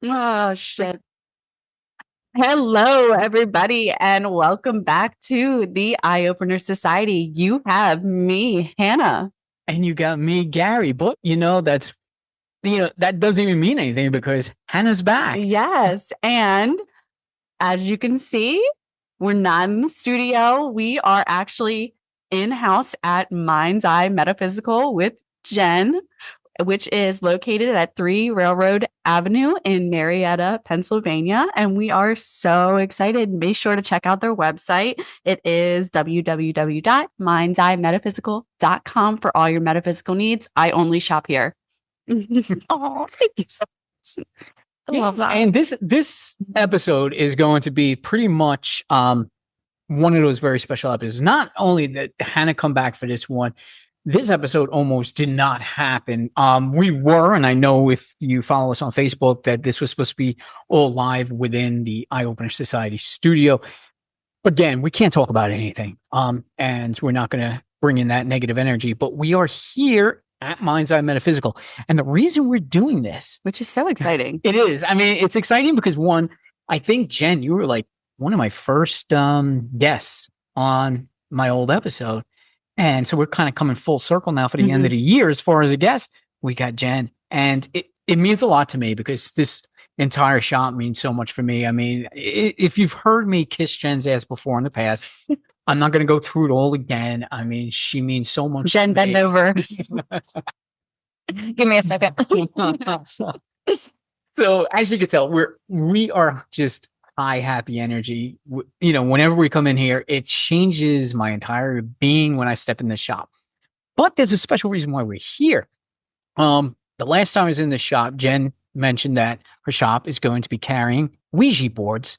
Oh, shit. Hello, everybody, and welcome back to the Eye Opener Society. You have me, Hannah. And you got me, Gary. But that doesn't even mean anything because Hannah's back. Yes. And as you can see, we're not in the studio. We are actually in house at Mind's Eye Metaphysical with Jen, which is located at 3 Railroad Avenue in Marietta, Pennsylvania. And we are so excited. Be sure to check out their website. It is www.mindseyemetaphysical.com for all your metaphysical needs. I only shop here. Oh, thank you so much. I love that. And this episode is going to be pretty much one of those very special episodes. Not only that Hannah come back for this one, this episode almost did not happen. We were, and I know if you follow us on Facebook, that this was supposed to be all live within the Eye Opener Society studio. Again, we can't talk about anything. And we're not going to bring in that negative energy, but we are here at Mind's Eye Metaphysical. And the reason we're doing this, which is so exciting. It is. I mean, it's exciting because one, I think, Jen, you were like one of my first guests on my old episode. And so we're kind of coming full circle now for the end of the year. As far as a guest, we got Jen. And it means a lot to me because this entire shop means so much for me. I mean, if you've heard me kiss Jen's ass before in the past, I'm not going to go through it all again. I mean, she means so much. Jen, bend over. Give me a second. So as you can tell, we are just high, happy energy. Whenever we come in here, it changes my entire being when I step in the shop. But there's a special reason why we're here. The last time I was in the shop, Jen mentioned that her shop is going to be carrying Ouija boards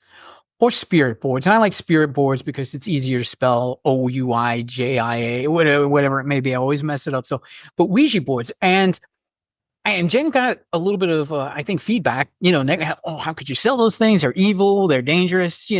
or spirit boards. And I like spirit boards because it's easier to spell Ouija, whatever it may be. I always mess it up. But Ouija boards and Jen got a little bit of, I think, feedback, how could you sell those things? They're evil. They're dangerous.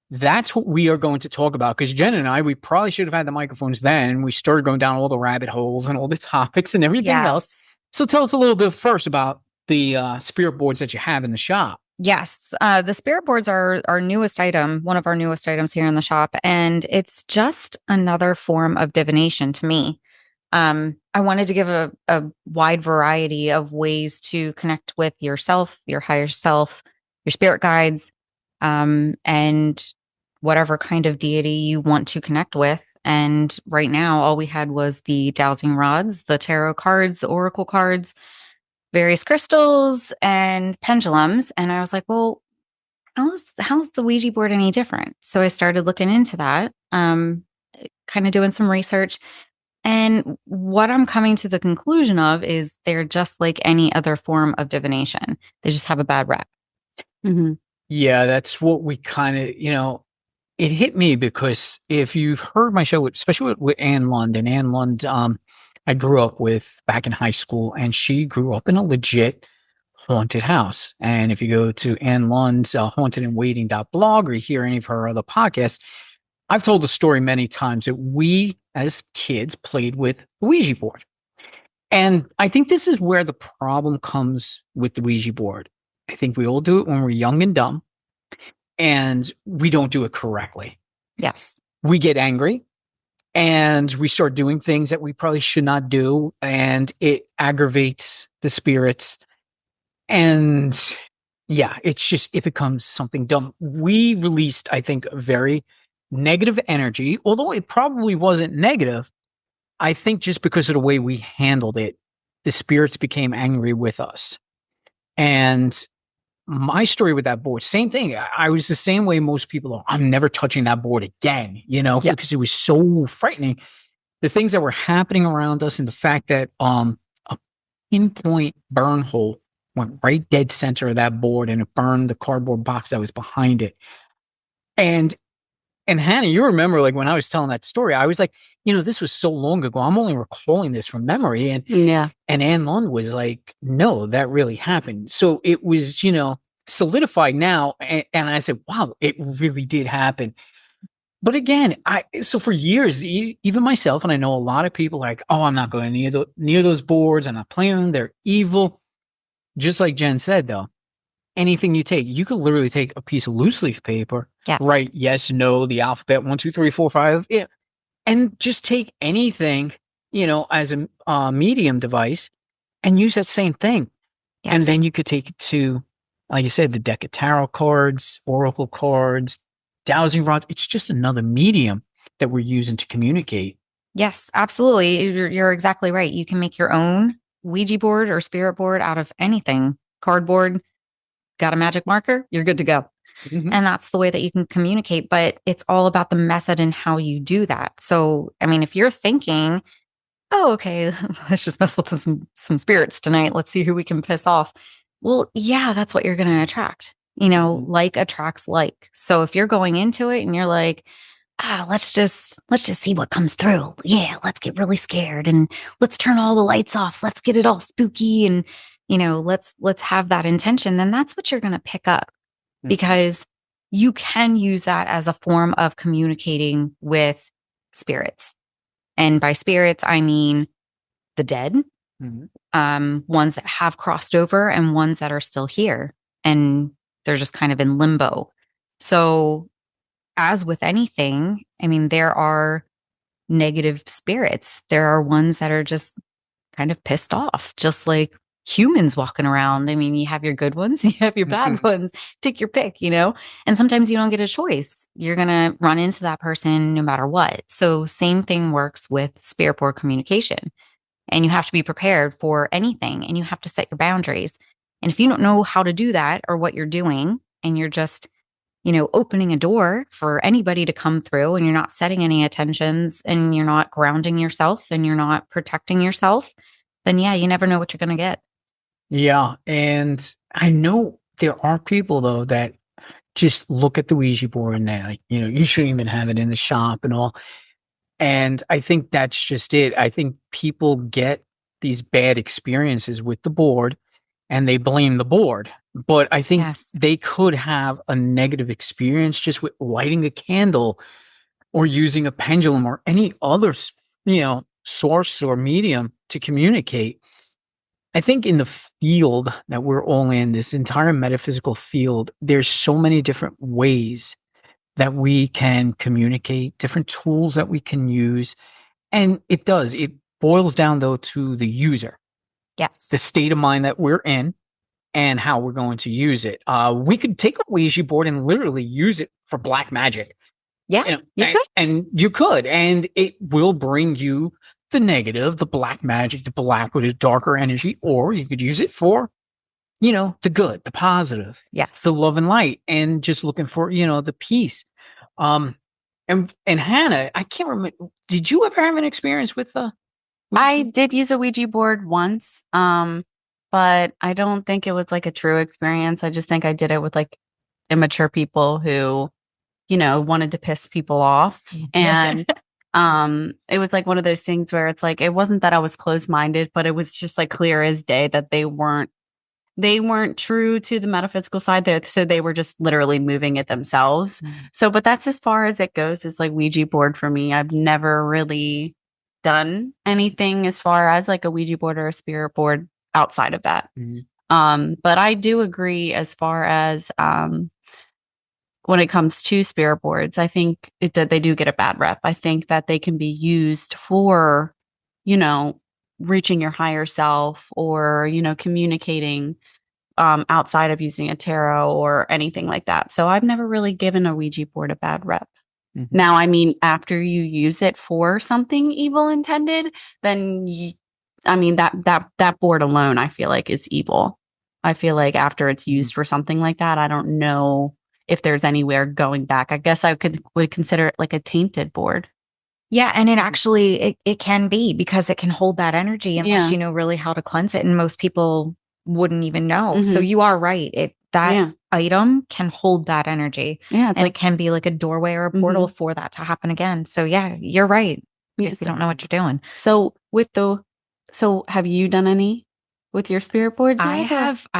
That's what we are going to talk about. Because Jen and I, we probably should have had the microphones then. We started going down all the rabbit holes and all the topics and everything else. So tell us a little bit first about the spirit boards that you have in the shop. Yes. The spirit boards are our newest item, one of our newest items here in the shop. And it's just another form of divination to me. I wanted to give a wide variety of ways to connect with yourself, your higher self, your spirit guides, and whatever kind of deity you want to connect with. And right now, all we had was the dowsing rods, the tarot cards, the oracle cards, various crystals, and pendulums. And I was like, well, how's the Ouija board any different? So I started looking into that, kind of doing some research. And what I'm coming to the conclusion of is they're just like any other form of divination. They just have a bad rep. Mm-hmm. Yeah, that's what we kind of, it hit me because if you've heard my show, especially with Ann Lund, and Ann Lund, I grew up with back in high school, and she grew up in a legit haunted house. And if you go to Ann Lund's hauntedandwaiting.blog or you hear any of her other podcasts, I've told the story many times that we as kids played with the Ouija board. And I think this is where the problem comes with the Ouija board. I think we all do it when we're young and dumb, and we don't do it correctly. Yes. We get angry and we start doing things that we probably should not do, and it aggravates the spirits. And yeah, it becomes something dumb. We released, I think, very negative energy, although it probably wasn't negative. I think just because of the way we handled it, the spirits became angry with us. And my story with that board, same thing. I was the same way most people are. I'm never touching that board again, because it was so frightening. The things that were happening around us and the fact that a pinpoint burn hole went right dead center of that board and it burned the cardboard box that was behind it. And Hannah, you remember, like, when I was telling that story, I was like, this was so long ago. I'm only recalling this from memory. And Ann Lund was like, no, that really happened. So it was, solidified now. And I said, wow, it really did happen. But again, so for years, even myself, and I know a lot of people like, oh, I'm not going near those boards. I'm not playing them. They're evil. Just like Jen said, though, anything you take. You could literally take a piece of loose leaf paper, Yes. write yes, no, the alphabet, 1, 2, 3, 4, 5, yeah, and just take anything, as a medium device and use that same thing. Yes. And then you could take it to, like you said, the deck of tarot cards, oracle cards, dowsing rods. It's just another medium that we're using to communicate. Yes, absolutely. You're exactly right. You can make your own Ouija board or spirit board out of anything. Cardboard, got a magic marker, you're good to go. Mhm. And that's the way that you can communicate. But it's all about the method and how you do that. So, I mean, if you're thinking, oh, okay, let's just mess with some spirits tonight. Let's see who we can piss off. Well, yeah, that's what you're going to attract. Like attracts like. So if you're going into it and you're like, let's just see what comes through. Yeah, let's get really scared and let's turn all the lights off. Let's get it all spooky and let's have that intention. Then that's what you're going to pick up because you can use that as a form of communicating with spirits. And by spirits, I mean the dead, ones that have crossed over and ones that are still here. And they're just kind of in limbo. So as with anything, I mean, there are negative spirits. There are ones that are just kind of pissed off, just like humans walking around. I mean, you have your good ones, you have your bad ones. Take your pick, and sometimes you don't get a choice. You're going to run into that person no matter what. So same thing works with spirit board communication. And you have to be prepared for anything and you have to set your boundaries. And if you don't know how to do that or what you're doing and you're just opening a door for anybody to come through and you're not setting any attentions and you're not grounding yourself and you're not protecting yourself, then yeah, you never know what you're going to get. Yeah. And I know there are people though that just look at the Ouija board and they're like, you shouldn't even have it in the shop and all. And I think that's just it. I think people get these bad experiences with the board and they blame the board. But I think they could have a negative experience just with lighting a candle or using a pendulum or any other, source or medium to communicate. I think in the field that we're all in, this entire metaphysical field, there's so many different ways that we can communicate, different tools that we can use. And it boils down though to the user. Yes. The state of mind that we're in and how we're going to use it. We could take a Ouija board and literally use it for black magic. Yeah, you could. And it will bring you the negative, the black magic, the black with a darker energy, or you could use it for, the good, the positive, yes, the love and light, and just looking for, the peace. And Hannah, I can't remember. Did you ever have an experience with I did use a Ouija board once, but I don't think it was like a true experience. I just think I did it with like immature people who, wanted to piss people off. And it was like one of those things where it's like, it wasn't that I was closed-minded, but it was just like clear as day that they weren't true to the metaphysical side there. So they were just literally moving it themselves. So, but that's as far as it goes. It's like Ouija board for me. I've never really done anything as far as like a Ouija board or a spirit board outside of that. But I do agree as far as when it comes to spirit boards, I think they do get a bad rep. I think that they can be used for, reaching your higher self or, communicating outside of using a tarot or anything like that. So I've never really given a Ouija board a bad rep. Now, I mean, after you use it for something evil intended, then that board alone, I feel like is evil. I feel like after it's used for something like that, I don't know if there's anywhere going back. I guess I would consider it like a tainted board. Yeah, and it actually it can be because it can hold that energy unless you know really how to cleanse it, and most people wouldn't even know. So you are right. That item can hold that energy. Yeah, and it can be like a doorway or a portal for that to happen again. So yeah, you're right. Yes. You don't know what you're doing. So have you done any with your spirit boards? I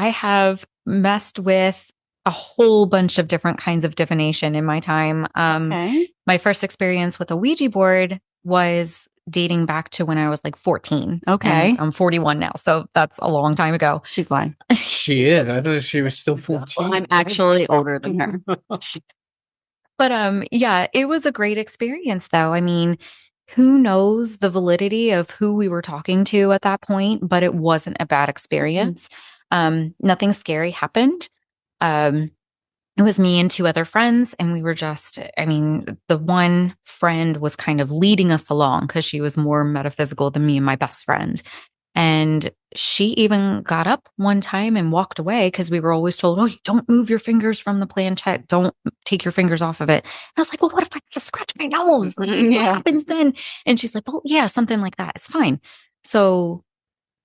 have messed with a whole bunch of different kinds of divination in my time. My first experience with a Ouija board was dating back to when I was like 14. Okay. And I'm 41 now. So that's a long time ago. She's lying. She is. I thought she was still 14. Well, I'm actually older than her. But yeah, it was a great experience though. I mean, who knows the validity of who we were talking to at that point, but it wasn't a bad experience. Nothing scary happened. It was me and 2 other friends, and we were just, I mean, the one friend was kind of leading us along because she was more metaphysical than me and my best friend. And she even got up one time and walked away because we were always told, oh, you don't move your fingers from the planchette. Don't take your fingers off of it. And I was like, well, what if I scratch my nose? Like, what happens then? And she's like, well, yeah, something like that. It's fine. So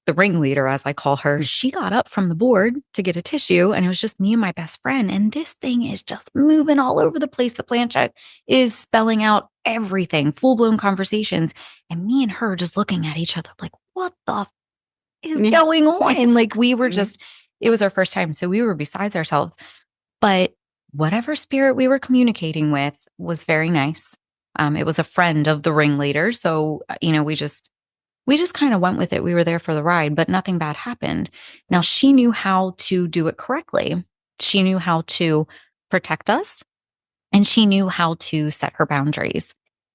the ringleader, as I call her, she got up from the board to get a tissue, and it was just me and my best friend. And this thing is just moving all over the place. The planchette is spelling out everything, full blown conversations. And me and her just looking at each other like, what the is going on? Like, we were just, it was our first time. So we were besides ourselves. But whatever spirit we were communicating with was very nice. It was a friend of the ringleader. So, we just kind of went with it. We were there for the ride, but nothing bad happened. Now, she knew how to do it correctly. She knew how to protect us, and she knew how to set her boundaries.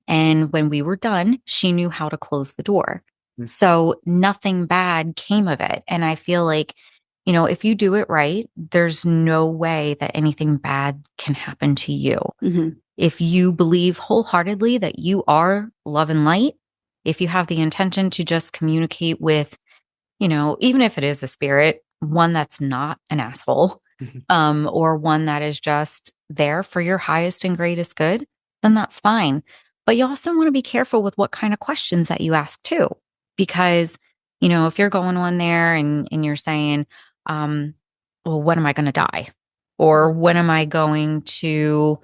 And when we were done, she knew how to close the door. So nothing bad came of it. And I feel like, if you do it right, there's no way that anything bad can happen to you. If you believe wholeheartedly that you are love and light, if you have the intention to just communicate with, even if it is a spirit, one that's not an asshole, or one that is just there for your highest and greatest good, then that's fine. But you also want to be careful with what kind of questions that you ask too. Because, if you're going on there and you're saying, well, when am I going to die? Or when am I going to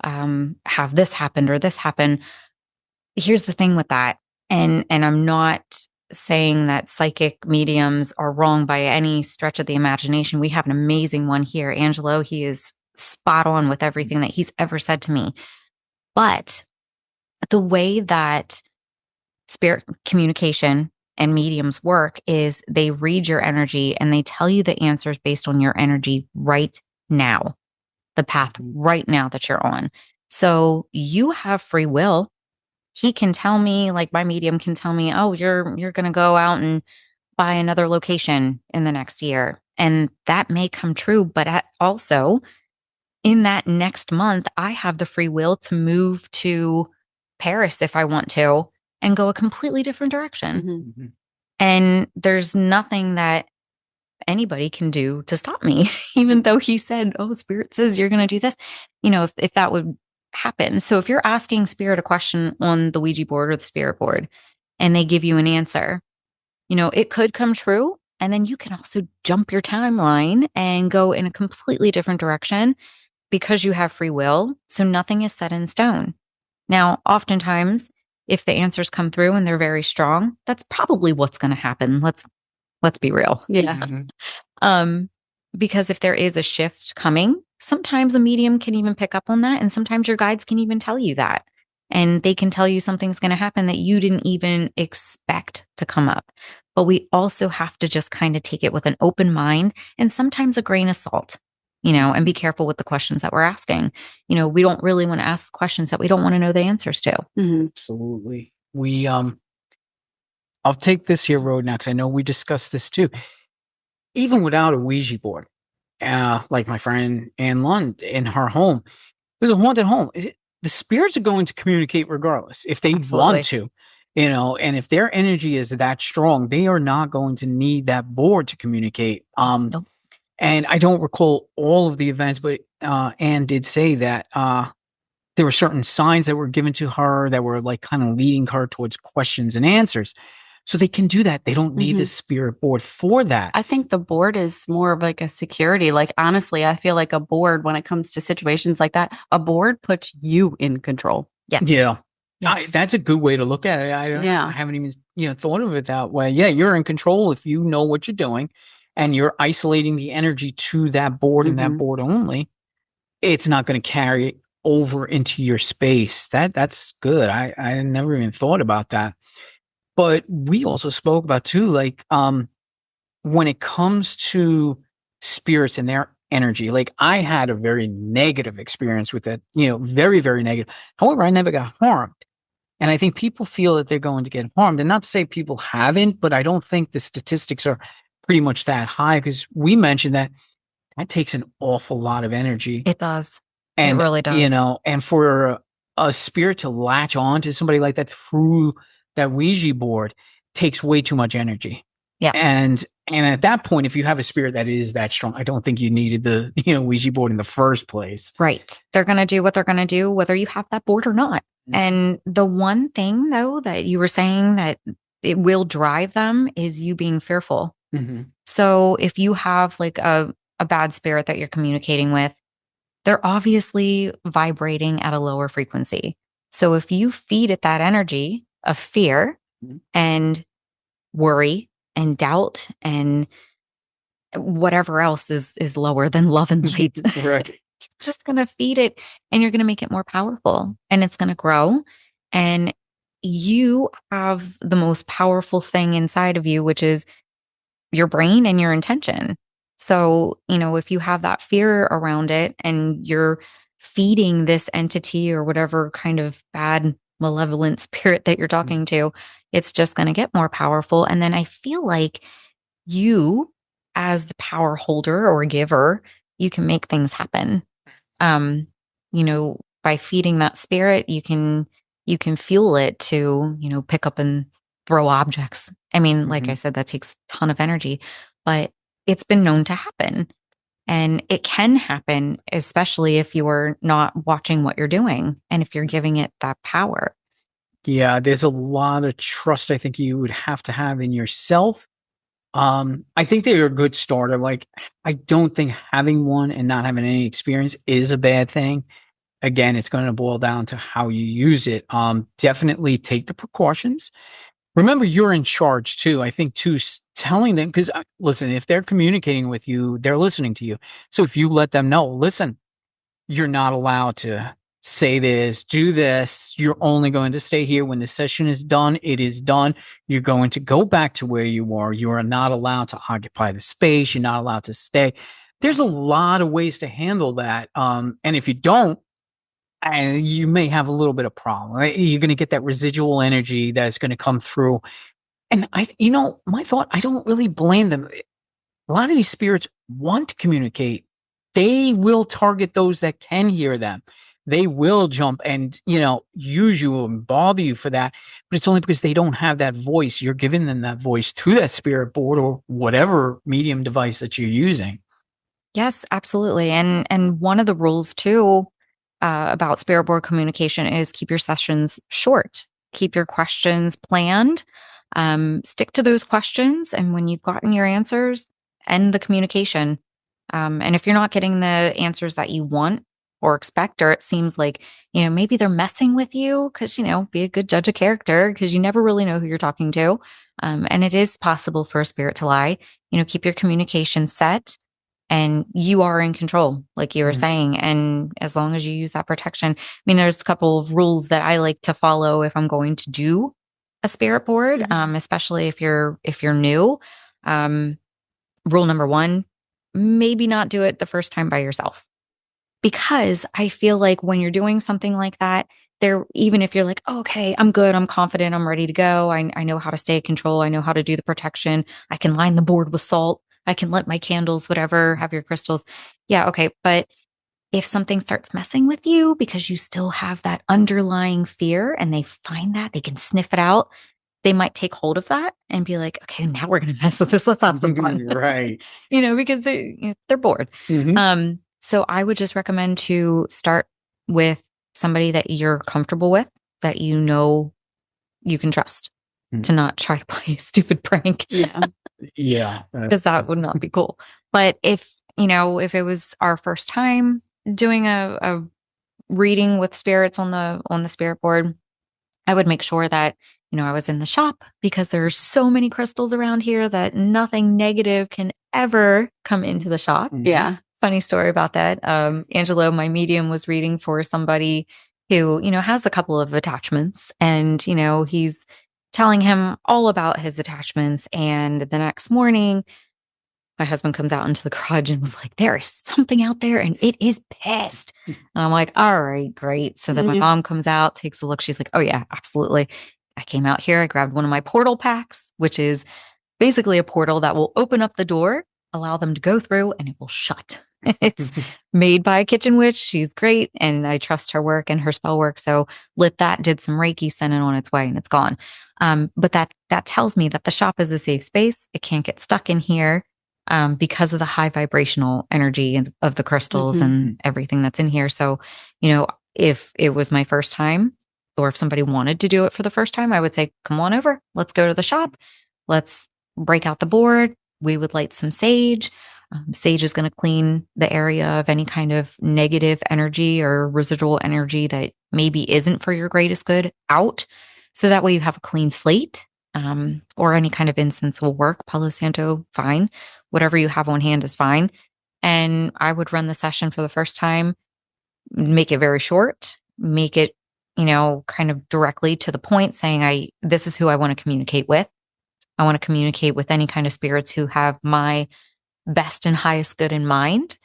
have this happen or this happen? Here's the thing with that. And I'm not saying that psychic mediums are wrong by any stretch of the imagination. We have an amazing one here, Angelo. He is spot on with everything that he's ever said to me. But the way that spirit communication and mediums work is they read your energy and they tell you the answers based on your energy right now, the path right now that you're on. So you have free will. He can tell me, like my medium can tell me, oh, you're going to go out and buy another location in the next year. And that may come true. But also in that next month, I have the free will to move to Paris if I want to and go a completely different direction. And there's nothing that anybody can do to stop me, even though he said, oh, spirit says you're going to do this, if that would happen. So if you're asking spirit a question on the Ouija board or the spirit board and they give you an answer, it could come true. And then you can also jump your timeline and go in a completely different direction because you have free will. So nothing is set in stone. Now, oftentimes, if the answers come through and they're very strong, that's probably what's going to happen. Let's be real. Yeah. Because if there is a shift coming, sometimes a medium can even pick up on that. And sometimes your guides can even tell you that. And they can tell you something's going to happen that you didn't even expect to come up. But we also have to just kind of take it with an open mind and sometimes a grain of salt, and be careful with the questions that we're asking. We don't really want to ask questions that we don't want to know the answers to. Absolutely. I'll take this here road now because I know we discussed this too. Even without a Ouija board, like my friend Ann Lund in her home, it was a haunted home. The spirits are going to communicate regardless if they want to, and if their energy is that strong, they are not going to need that board to communicate. Nope. And I don't recall all of the events, but Ann did say that there were certain signs that were given to her that were like kind of leading her towards questions and answers. So they can do that. They don't need the spirit board for that. I think the board is more of like a security. Like, honestly, I feel like a board, when it comes to situations like that, a board puts you in control. Yeah. Yes. That's a good way to look at it. I haven't even thought of it that way. Yeah, you're in control if you know what you're doing and you're isolating the energy to that board and that board only. It's not going to carry over into your space. That's good. I never even thought about that. But we also spoke about too, like, when it comes to spirits and their energy, like I had a very negative experience with it, very, very negative. However, I never got harmed. And I think people feel that they're going to get harmed. And not to say people haven't, but I don't think the statistics are pretty much that high, because we mentioned that takes an awful lot of energy. It does. It And, really does. and for a spirit to latch on to somebody like that through that Ouija board takes way too much energy. Yes. And at that point, if you have a spirit that is that strong, I don't think you needed the, Ouija board in the first place. Right. They're going to do what they're going to do, whether you have that board or not. Mm-hmm. And the one thing, though, that you were saying that it will drive them is you being fearful. Mm-hmm. So if you have like a bad spirit that you're communicating with, they're obviously vibrating at a lower frequency. So if you feed it that energy of fear and worry and doubt and whatever else is lower than love and light, right, you're just going to feed it, and you're going to make it more powerful, and it's going to grow. And you have the most powerful thing inside of you, which is your brain and your intention. So, if you have that fear around it and you're feeding this entity or whatever kind of bad, malevolent spirit that you're talking to, it's just going to get more powerful. And then I feel like you, as the power holder or giver, you can make things happen. By feeding that spirit, you can fuel it to, pick up and throw objects. I mean, like I said, that takes a ton of energy, but it's been known to happen. And it can happen, especially if you're not watching what you're doing and if you're giving it that power. Yeah, there's a lot of trust I think you would have to have in yourself. I think they're a good starter. Like, I don't think having one and not having any experience is a bad thing. Again, it's going to boil down to how you use it. Definitely take the precautions. Remember, you're in charge too. I think too, telling them, because listen, if they're communicating with you, they're listening to you. So if you let them know, listen, you're not allowed to say this, do this. You're only going to stay here when the session is done. It is done. You're going to go back to where you are. You are not allowed to occupy the space. You're not allowed to stay. There's a lot of ways to handle that. And if you don't, and you may have a little bit of problem, right? You're going to get that residual energy that's going to come through. And my thought, I don't really blame them. A lot of these spirits want to communicate. They will target those that can hear them. They will jump and, use you and bother you for that. But it's only because they don't have that voice. You're giving them that voice through that spirit board or whatever medium device that you're using. Yes, absolutely. And one of the rules too, about spirit board communication is keep your sessions short, keep your questions planned, stick to those questions. And when you've gotten your answers, end the communication. And if you're not getting the answers that you want or expect, or it seems like, maybe they're messing with you, because, be a good judge of character, because you never really know who you're talking to. And it is possible for a spirit to lie. Keep your communication set. And you are in control, like you were saying. And as long as you use that protection, there's a couple of rules that I like to follow if I'm going to do a spirit board, especially if you're new. Rule number 1, maybe not do it the first time by yourself. Because I feel like when you're doing something like that, even if you're like, oh, okay, I'm good, I'm confident, I'm ready to go. I know how to stay in control. I know how to do the protection. I can line the board with salt. I can light my candles, whatever, have your crystals. Yeah, okay. But if something starts messing with you because you still have that underlying fear and they find that, they can sniff it out, they might take hold of that and be like, okay, now we're going to mess with this. Let's have some fun. Right. Because they're bored. So I would just recommend to start with somebody that you're comfortable with, that you can trust, to not try to play a stupid prank. Yeah. Because that would not be cool. But if it was our first time doing a reading with spirits on the spirit board, I would make sure that, I was in the shop, because there's so many crystals around here that nothing negative can ever come into the shop. Yeah. funny story about that. Angelo, my medium, was reading for somebody who, has a couple of attachments, and, he's telling him all about his attachments. And the next morning, my husband comes out into the garage and was like, there is something out there and it is pissed. And I'm like, all right, great. So then my mom comes out, takes a look. She's like, oh yeah, absolutely. I came out here. I grabbed one of my portal packs, which is basically a portal that will open up the door, allow them to go through, and it will shut. It's made by a kitchen witch. She's great. And I trust her work and her spell work. So lit that, did some Reiki, sent it on its way, and it's gone. But that tells me that the shop is a safe space. It can't get stuck in here. Because of the high vibrational energy of the crystals and everything that's in here. So, if it was my first time, or if somebody wanted to do it for the first time, I would say, come on over. Let's go to the shop. Let's break out the board. We would light some sage. Sage is going to clean the area of any kind of negative energy or residual energy that maybe isn't for your greatest good out. So that way you have a clean slate. Or any kind of incense will work. Palo Santo, fine. Whatever you have on hand is fine. And I would run the session for the first time, make it very short, make it, kind of directly to the point, saying, this is who I want to communicate with. I want to communicate with any kind of spirits who have my best and highest good in mind.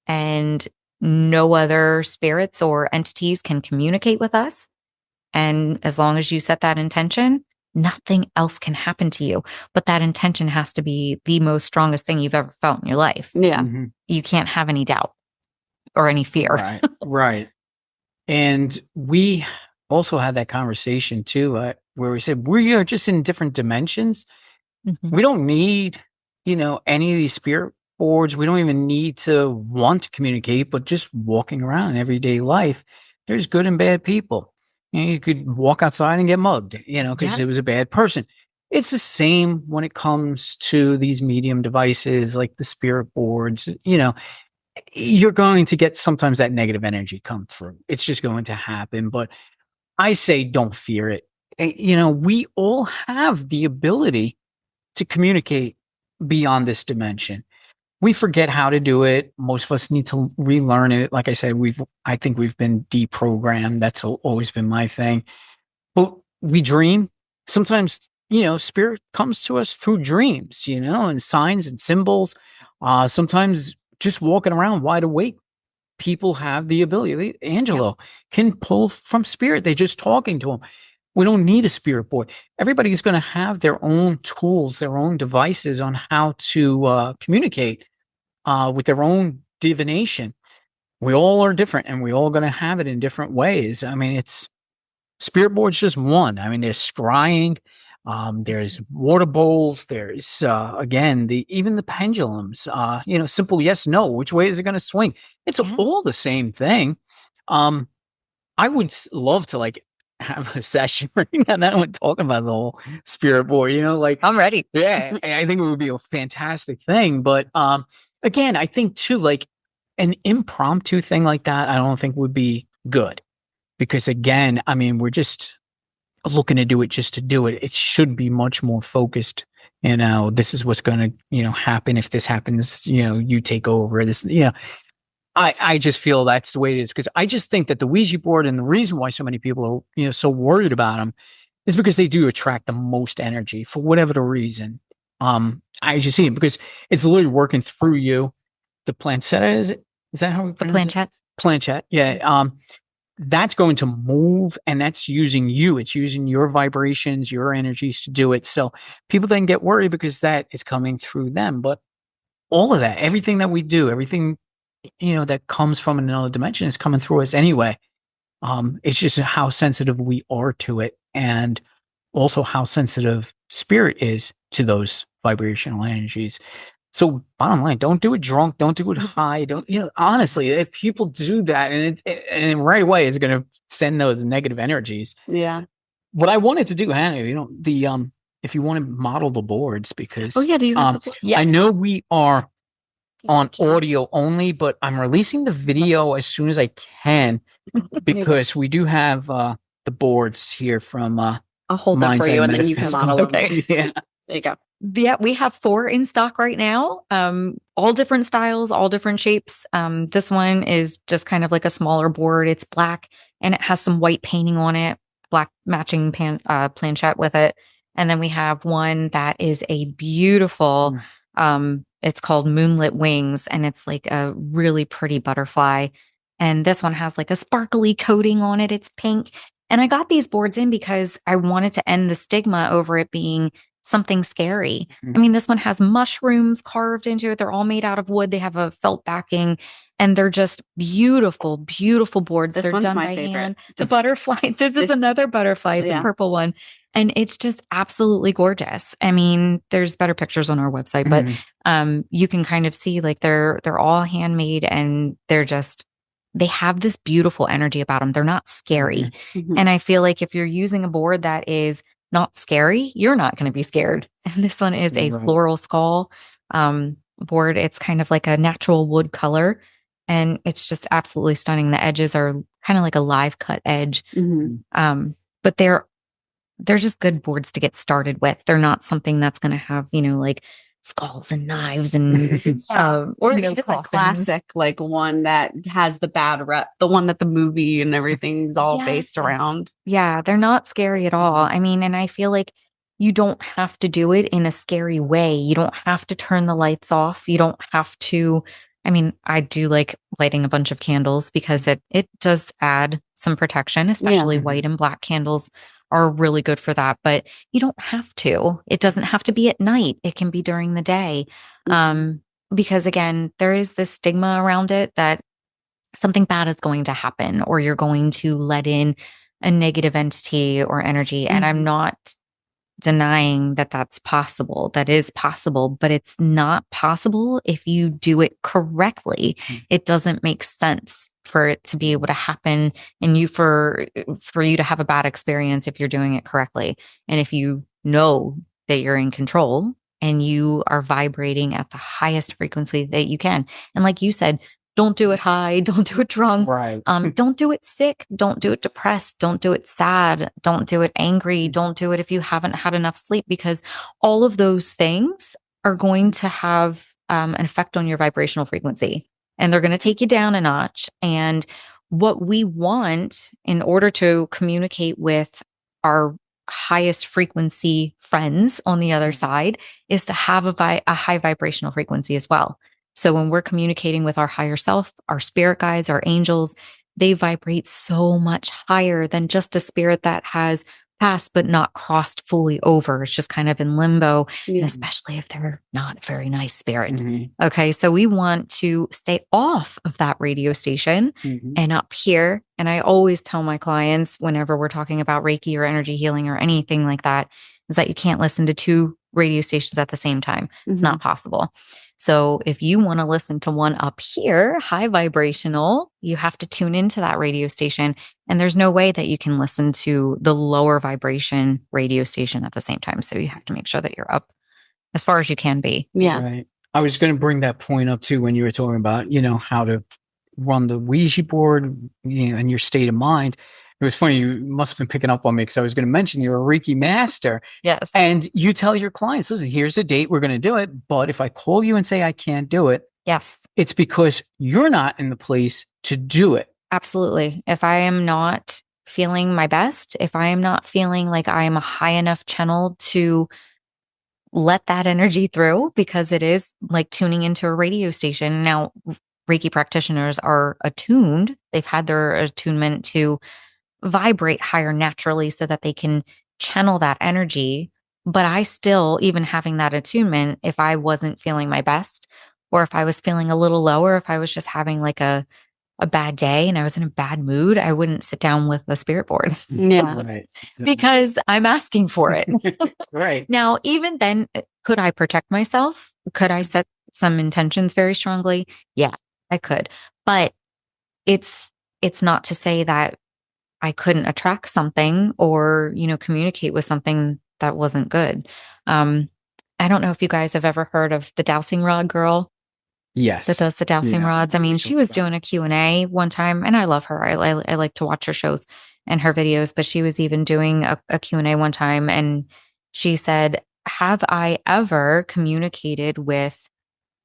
And no other spirits or entities can communicate with us. And as long as you set that intention, nothing else can happen to you. But that intention has to be the most strongest thing you've ever felt in your life. Yeah. You can't have any doubt or any fear. Right. Right. And we also had that conversation too, where we said we are just in different dimensions. We don't need, any of these spirit boards. We don't even need to want to communicate, but just walking around in everyday life, there's good and bad people. You could walk outside and get mugged, because it was a bad person. It's the same when it comes to these medium devices like the spirit boards. You're going to get sometimes that negative energy come through. It's just going to happen. But I say don't fear it. We all have the ability to communicate beyond this dimension. We forget how to do it. Most of us need to relearn it. Like I said, I think we've been deprogrammed. That's always been my thing. But we dream. Sometimes, spirit comes to us through dreams, and signs and symbols. Sometimes just walking around wide awake, people have the ability. Angelo can pull from spirit. They're just talking to him. We don't need a spirit board. Everybody's going to have their own tools, their own devices on how to communicate with their own divination. We all are different, and we all going to have it in different ways. I mean, spirit board's just one. I mean, there's scrying, there's water bowls, there's again even the pendulums. Simple yes, no. Which way is it going to swing? It's all the same thing. I would love to have a session right now that would talk about the whole spirit board. I'm ready. Yeah, I think it would be a fantastic thing. But again, I think too, an impromptu thing like that, I don't think would be good, because again, I mean, we're just looking to do it just to do it. It should be much more focused. This is what's going to, happen. If this happens, you take over this, I just feel that's the way it is, because I just think that the Ouija board, and the reason why so many people are, so worried about them, is because they do attract the most energy for whatever the reason. I just see it because it's literally working through you. The planchette, is that how we pronounce it? Planchette. Planchette. Yeah. That's going to move, and that's using you. It's using your vibrations, your energies to do it. So people then get worried because that is coming through them. But all of that, everything that we do, everything, that comes from another dimension is coming through us anyway. It's just how sensitive we are to it, and also how sensitive spirit is to those vibrational energies. So bottom line, don't do it drunk. Don't do it high. Honestly, if people do that, and right away, it's going to send those negative energies. Yeah. What I wanted to do, Hannah, if you want to model the boards, because do you have the board? I know we are on audio only, but I'm releasing the video as soon as I can, because we do have the boards here from I'll hold that for you, and then you can model them. Okay. Yeah. There you go. Yeah, we have 4 in stock right now. All different styles, all different shapes. This one is just kind of like a smaller board. It's black and it has some white painting on it, black matching planchette with it. And then we have one that is a beautiful, it's called Moonlit Wings, and it's like a really pretty butterfly. And this one has like a sparkly coating on it. It's pink. And I got these boards in because I wanted to end the stigma over it being something scary. I mean, this one has mushrooms carved into it. They're all made out of wood. They have a felt backing and they're just beautiful, beautiful boards. This They're one's done my by favorite. hand. The butterfly. This is another butterfly. It's a purple one. And it's just absolutely gorgeous. I mean, there's better pictures on our website, but you can kind of see like they're all handmade and they have this beautiful energy about them. They're not scary. And I feel like if you're using a board that is not scary, you're not going to be scared. And this one is a floral skull board. It's kind of like a natural wood color and it's just absolutely stunning. The edges are kind of like a live cut edge. But they're just good boards to get started with. They're not something that's going to have, like skulls and knives and or even the classic like one that has the bad rep, the one that the movie and everything's all based around. Yeah, they're not scary at all. I mean, and I feel like you don't have to do it in a scary way. You don't have to turn the lights off. You don't have to. I mean, I do like lighting a bunch of candles because it does add some protection, especially white and black candles are really good for that, but you don't have to. It doesn't have to be at night. It can be during the day. Because again, there is this stigma around it that something bad is going to happen or you're going to let in a negative entity or energy. And I'm not denying that that's possible. That is possible, but it's not possible if you do it correctly. It doesn't make sense for it to be able to happen and for you to have a bad experience if you're doing it correctly. And if you know that you're in control and you are vibrating at the highest frequency that you can. And like you said, don't do it high, don't do it drunk. Right. Don't do it sick. Don't do it depressed. Don't do it sad. Don't do it angry. Don't do it if you haven't had enough sleep, because all of those things are going to have an effect on your vibrational frequency and they're going to take you down a notch. And what we want in order to communicate with our highest frequency friends on the other side is to have a high vibrational frequency as well. So when we're communicating with our higher self, our spirit guides, our angels, they vibrate so much higher than just a spirit that has passed but not crossed fully over. It's just kind of in limbo, and especially if they're not a very nice spirit. Okay, so we want to stay off of that radio station and up here. And I always tell my clients whenever we're talking about Reiki or energy healing or anything like that, is that you can't listen to 2 radio stations at the same time. It's not possible. So if you want to listen to one up here, high vibrational, you have to tune into that radio station. And there's no way that you can listen to the lower vibration radio station at the same time. So you have to make sure that you're up as far as you can be. Yeah. Right. I was going to bring that point up too when you were talking about, how to run the Ouija board, and your state of mind. It was funny. You must have been picking up on me because I was going to mention you're a Reiki master. Yes. And you tell your clients, listen, here's the date. We're going to do it. But if I call you and say I can't do it, yes, it's because you're not in the place to do it. Absolutely. If I am not feeling my best, if I am not feeling like I am a high enough channel to let that energy through, because it is like tuning into a radio station. Now, Reiki practitioners are attuned. They've had their attunement to vibrate higher naturally so that they can channel that energy. But I still, even having that attunement, if I wasn't feeling my best, or if I was feeling a little lower, if I was just having like a bad day and I was in a bad mood, I wouldn't sit down with the spirit board. Yeah. Right. Because I'm asking for it. Right. Now, even then, could I protect myself? Could I set some intentions very strongly? Yeah, I could. But it's not to say that I couldn't attract something or, communicate with something that wasn't good. I don't know if you guys have ever heard of the dowsing rod girl. Yes. That does the dowsing rods. I mean, she was doing a Q&A one time, and I love her. I like to watch her shows and her videos, but she was even doing a Q&A one time, and she said, have I ever communicated with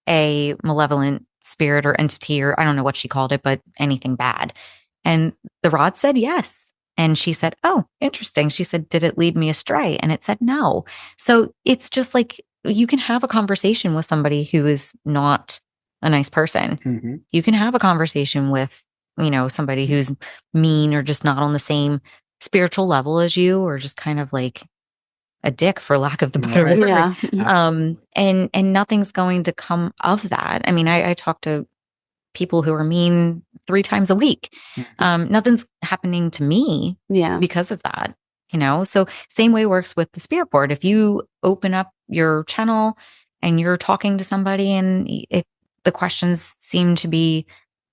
a malevolent spirit or entity, or I don't know what she called it, but anything bad? And the rod said yes. And she said, oh, interesting. She said, did it lead me astray? And it said no. So it's just like you can have a conversation with somebody who is not a nice person. Mm-hmm. You can have a conversation with, somebody who's mean or just not on the same spiritual level as you, or just kind of like a dick, for lack of the better word. Yeah. And nothing's going to come of that. I mean, I talk to people who are mean 3 times a week. Nothing's happening to me Yeah. because of that, So same way works with the spirit board. If you open up your channel and you're talking to somebody and the questions seem to be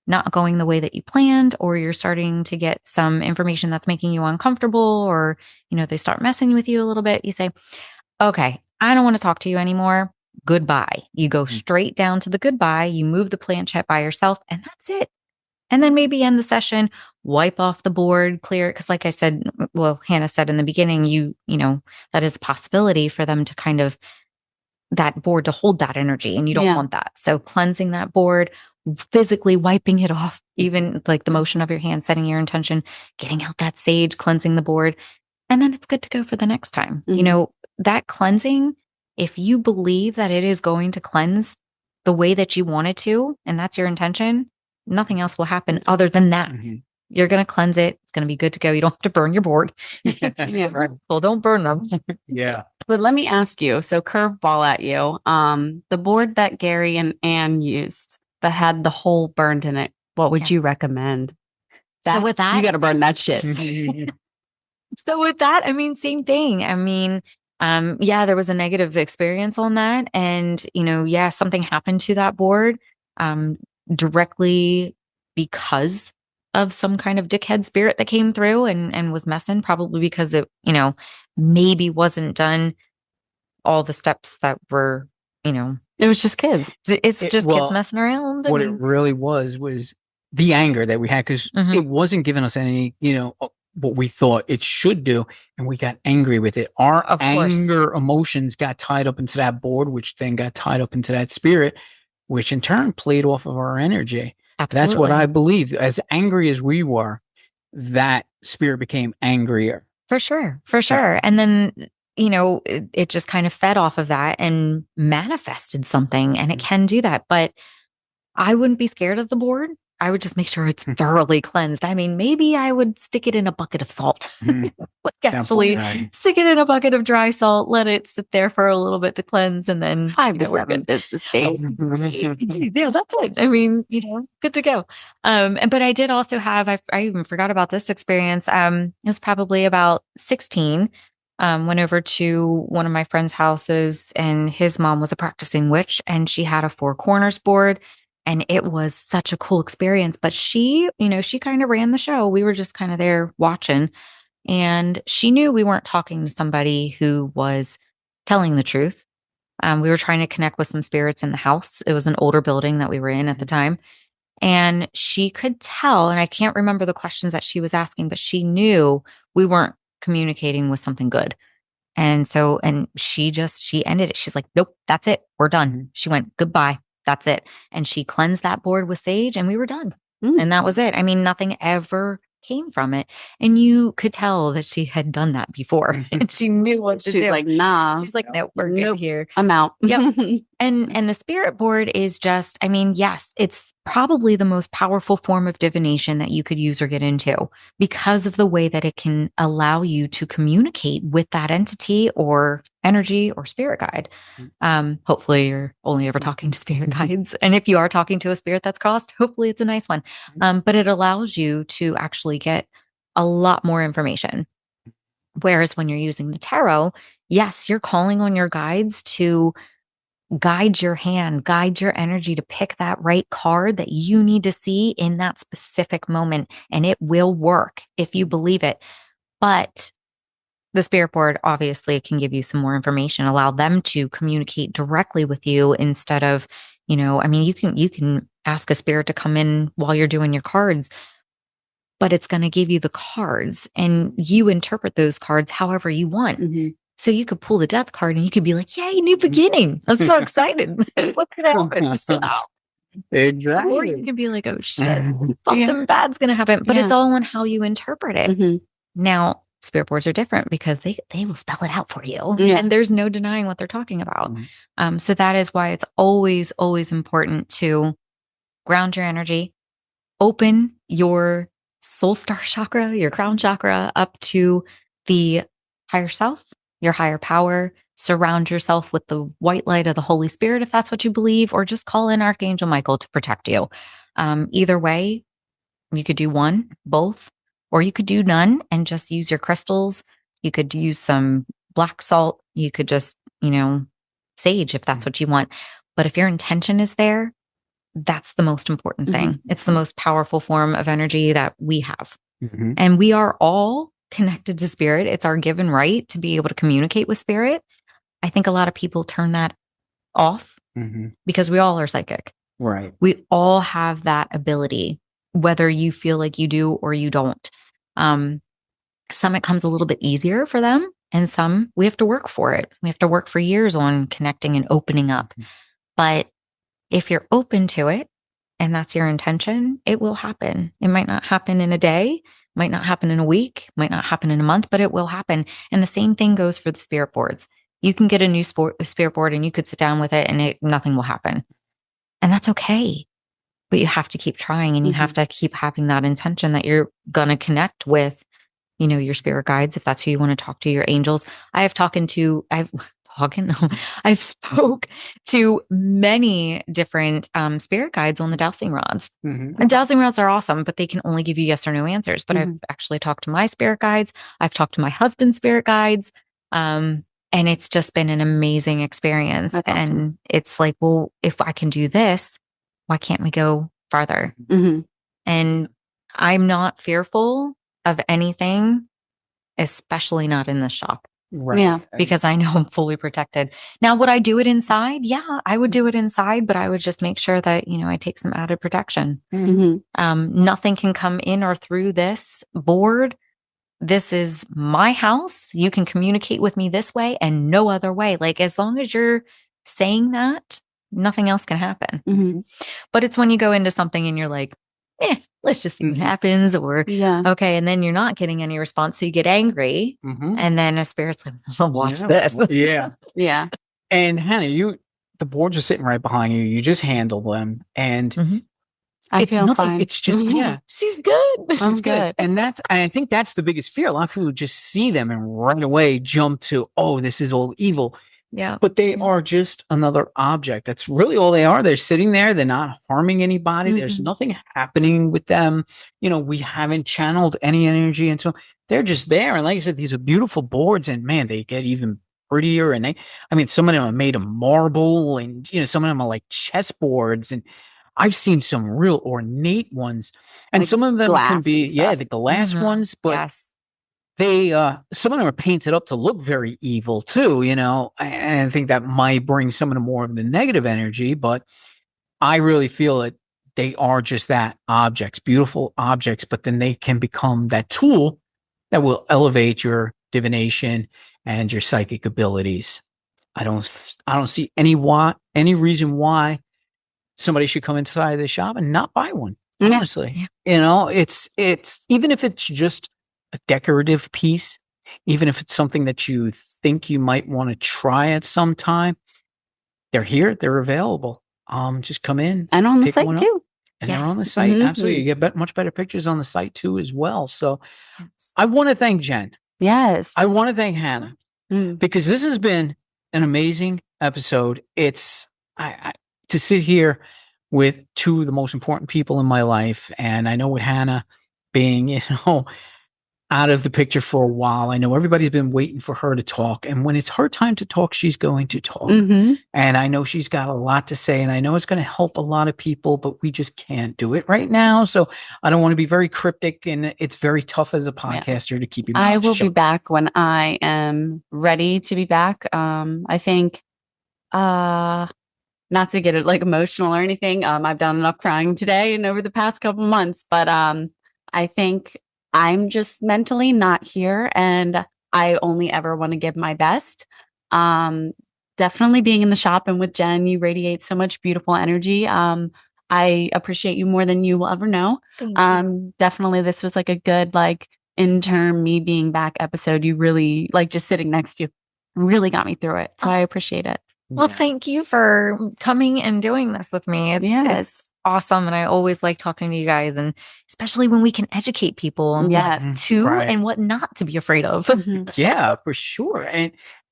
not going the way that you planned, or you're starting to get some information that's making you uncomfortable, or, they start messing with you a little bit, you say, okay, I don't want to talk to you anymore. Goodbye. You go straight down to the goodbye. You move the planchette by yourself, and that's it. And then maybe end the session, wipe off the board, clear it. Because like I said, Hannah said in the beginning, that is a possibility for them to kind of, that board to hold that energy, and you don't want that. So cleansing that board, physically wiping it off, even like the motion of your hand, setting your intention, getting out that sage, cleansing the board, and then it's good to go for the next time. That cleansing, if you believe that it is going to cleanse the way that you want it to, and that's your intention, nothing else will happen other than that. Mm-hmm. You're going to cleanse it. It's going to be good to go. You don't have to burn your board. Yeah. Well, don't burn them. Yeah. But let me ask you, so curveball at you, the board that Gary and Anne used that had the hole burned in it, what would you recommend? So with that, you got to burn that shit. So with that, I mean, same thing. I mean, there was a negative experience on that. And, something happened to that board directly because of some kind of dickhead spirit that came through and was messing, probably because it, maybe wasn't done all the steps that were, it was just kids. It's just kids messing around. What it really was the anger that we had, because it wasn't giving us any, what we thought it should do, and we got angry with it. Our anger emotions got tied up into that board, which then got tied up into that spirit, which in turn played off of our energy. Absolutely. That's what I believe. As angry as we were, that spirit became angrier. For sure. And then, it just kind of fed off of that and manifested something, and it can do that. But I wouldn't be scared of the board. I would just make sure it's thoroughly cleansed. I mean, maybe I would stick it in a bucket of salt. Actually stick it in a bucket of dry salt, let it sit there for a little bit to cleanse, and then 5 to 7 business days. Yeah, that's it. I mean, good to go. But I did also have, I even forgot about this experience. It was probably about 16. Went over to one of my friend's houses, and his mom was a practicing witch, and she had a 4 corners board. And it was such a cool experience. But she, she kind of ran the show. We were just kind of there watching. And she knew we weren't talking to somebody who was telling the truth. We were trying to connect with some spirits in the house. It was an older building that we were in at the time. And she could tell, and I can't remember the questions that she was asking, but she knew we weren't communicating with something good. And so, and she ended it. She's like, nope, that's it. We're done. She went, goodbye. That's it. And she cleansed that board with sage, and we were done. And that was it. I mean, nothing ever came from it. And you could tell that she had done that before, and she knew what to do. She's like, nah. She's like, no, we're good here. I'm out. Yep. And the spirit board is just, I mean, yes, it's probably the most powerful form of divination that you could use or get into, because of the way that it can allow you to communicate with that entity or energy or spirit guide. Hopefully you're only ever talking to spirit guides. And if you are talking to a spirit that's crossed, hopefully it's a nice one. But it allows you to actually get a lot more information. Whereas when you're using the tarot, yes, you're calling on your guides to guide your hand, guide your energy to pick that right card that you need to see in that specific moment. And it will work if you believe it. But the spirit board obviously can give you some more information, allow them to communicate directly with you instead of, I mean, you can ask a spirit to come in while you're doing your cards, but it's going to give you the cards and you interpret those cards however you want. So you could pull the death card and you could be like, yay, new beginning. I'm so excited. What's going to happen? So, Exactly. or you could be like, oh shit, something bad's going to happen. But it's all on how you interpret it. Mm-hmm. Now, spirit boards are different because they will spell it out for you. Yeah. And there's no denying what they're talking about. So that is why it's always, always important to ground your energy, open your soul star chakra, your crown chakra up to the higher self, your higher power. Surround yourself with the white light of the Holy Spirit, if that's what you believe, or just call in Archangel Michael to protect you. Either way, you could do one, both, or you could do none and just use your crystals. You could use some black salt. You could just, sage if that's what you want. But if your intention is there, that's the most important thing. It's the most powerful form of energy that we have. And we are all connected to spirit. It's our given right to be able to communicate with spirit. I think a lot of people turn that off because we all are psychic. Right. We all have that ability, whether you feel like you do or you don't. Some it comes a little bit easier for them, and some we have to work for it. We have to work for years on connecting and opening up. But if you're open to it and that's your intention, it will happen. It might not happen in a day, might not happen in a week, might not happen in a month, but it will happen. And the same thing goes for the spirit boards. You can get a new spirit board and you could sit down with it and nothing will happen. And that's okay. But you have to keep trying, and you have to keep having that intention that you're going to connect with, your spirit guides, if that's who you want to talk to, your angels. I've spoke to many different spirit guides on the dowsing rods. And dowsing rods are awesome, but they can only give you yes or no answers. But I've actually talked to my spirit guides. I've talked to my husband's spirit guides. And it's just been an amazing experience. That's awesome. And it's like, well, if I can do this, why can't we go farther? And I'm not fearful of anything, especially not in the shop. Right. Yeah. Because I know I'm fully protected. Now, would I do it inside? Yeah, I would do it inside, but I would just make sure that, I take some added protection. Nothing can come in or through this board. This is my house. You can communicate with me this way and no other way. Like, as long as you're saying that, nothing else can happen. But it's when you go into something and you're like, let's just see what happens. Or, okay. And then you're not getting any response. So you get angry. And then a spirit's like, watch this. Yeah. And Hannah, the boards are sitting right behind you. You just handle them. And I feel fine. It's just, she's good. She's good. And I think that's the biggest fear. A lot of people just see them and right away jump to, oh, this is all evil. Yeah. But they are just another object. That's really all they are. They're sitting there. They're not harming anybody. There's nothing happening with them. We haven't channeled any energy into them. They're just there. And like I said, these are beautiful boards, and man, they get even prettier. And some of them are made of marble, and, some of them are like chessboards, and I've seen some real ornate ones, and like some of them can be, the glass ones, but they, some of them are painted up to look very evil too, and I think that might bring some of the more of the negative energy, but I really feel that they are just that, objects, beautiful objects, but then they can become that tool that will elevate your divination and your psychic abilities. I don't see any reason why somebody should come inside the shop and not buy one. Honestly, it's even if it's just a decorative piece, even if it's something that you think you might want to try at some time, they're here, they're available. Just come in and on the site too. And they're on the site. Absolutely. You get much better pictures on the site too, as well. So I want to thank Jen. Yes. I want to thank Hannah because this has been an amazing episode. It's to sit here with two of the most important people in my life. And I know with Hannah being, out of the picture for a while, I know everybody's been waiting for her to talk. And when it's her time to talk, she's going to talk. And I know she's got a lot to say, and I know it's going to help a lot of people, but we just can't do it right now. So I don't want to be very cryptic, and it's very tough as a podcaster to keep your mouth I will shut. be back when I am ready to be back. I think, not to get it like emotional or anything. I've done enough crying today and over the past couple months, but I think I'm just mentally not here, and I only ever want to give my best. Definitely being in the shop and with Jen, you radiate so much beautiful energy. I appreciate you more than you will ever know. Thank you. Definitely this was like a good, like, intern me being back episode. You really, like, just sitting next to you really got me through it. So I appreciate it. Well, thank you for coming and doing this with me. It's awesome. And I always like talking to you guys, and especially when we can educate people on what to and what not to be afraid of. Yeah, for sure.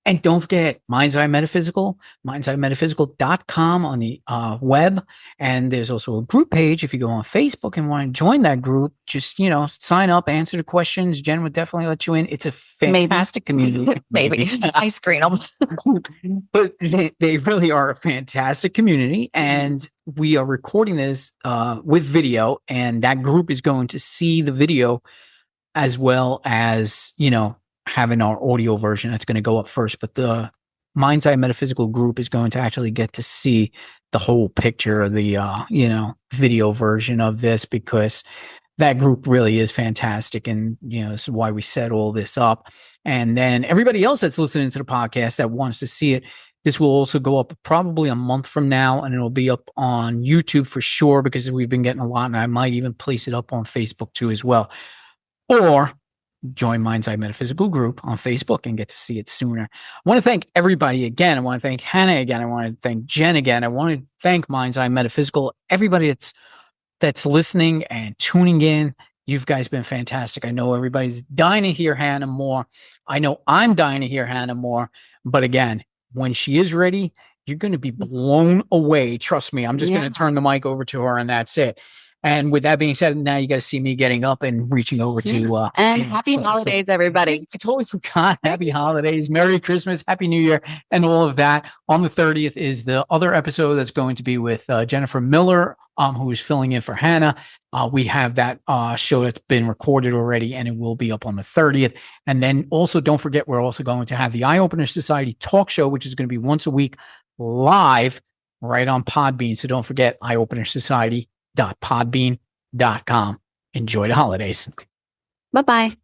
And don't forget Mind's Eye Metaphysical, mindseyemetaphysical.com on the web. And there's also a group page. If you go on Facebook and want to join that group, just, sign up, answer the questions. Jen would definitely let you in. It's a fantastic community. Maybe. I screen them. But they really are a fantastic community. And we are recording this with video, and that group is going to see the video as well as, having our audio version that's going to go up first. But the Mind's Eye Metaphysical group is going to actually get to see the whole picture of the, video version of this, because that group really is fantastic. And, this is why we set all this up. And then everybody else that's listening to the podcast that wants to see it, this will also go up probably a month from now, and it'll be up on YouTube for sure, because we've been getting a lot, and I might even place it up on Facebook too as well. Or join Mind's Eye Metaphysical group on Facebook and get to see it sooner. I want to thank everybody again. I want to thank Hannah again. I want to thank Jen again. I want to thank Mind's Eye Metaphysical, everybody that's listening and tuning in. You guys been fantastic. I know everybody's dying to hear Hannah more. I know I'm dying to hear Hannah more. But again, when she is ready, you're going to be blown away. Trust me. I'm just going to turn the mic over to her, and that's it. And with that being said, now you got to see me getting up and reaching over to and happy holidays, everybody. I totally forgot. Happy holidays, Merry Christmas, Happy New Year, and all of that. On the 30th is the other episode that's going to be with Jennifer Miller, who is filling in for Hannah. We have that show that's been recorded already, and it will be up on the 30th. And then also, don't forget, we're also going to have the Eye Opener Society talk show, which is going to be once a week live right on Podbean. So don't forget, eyeopenersociety.podbean.com. Enjoy the holidays. Bye-bye.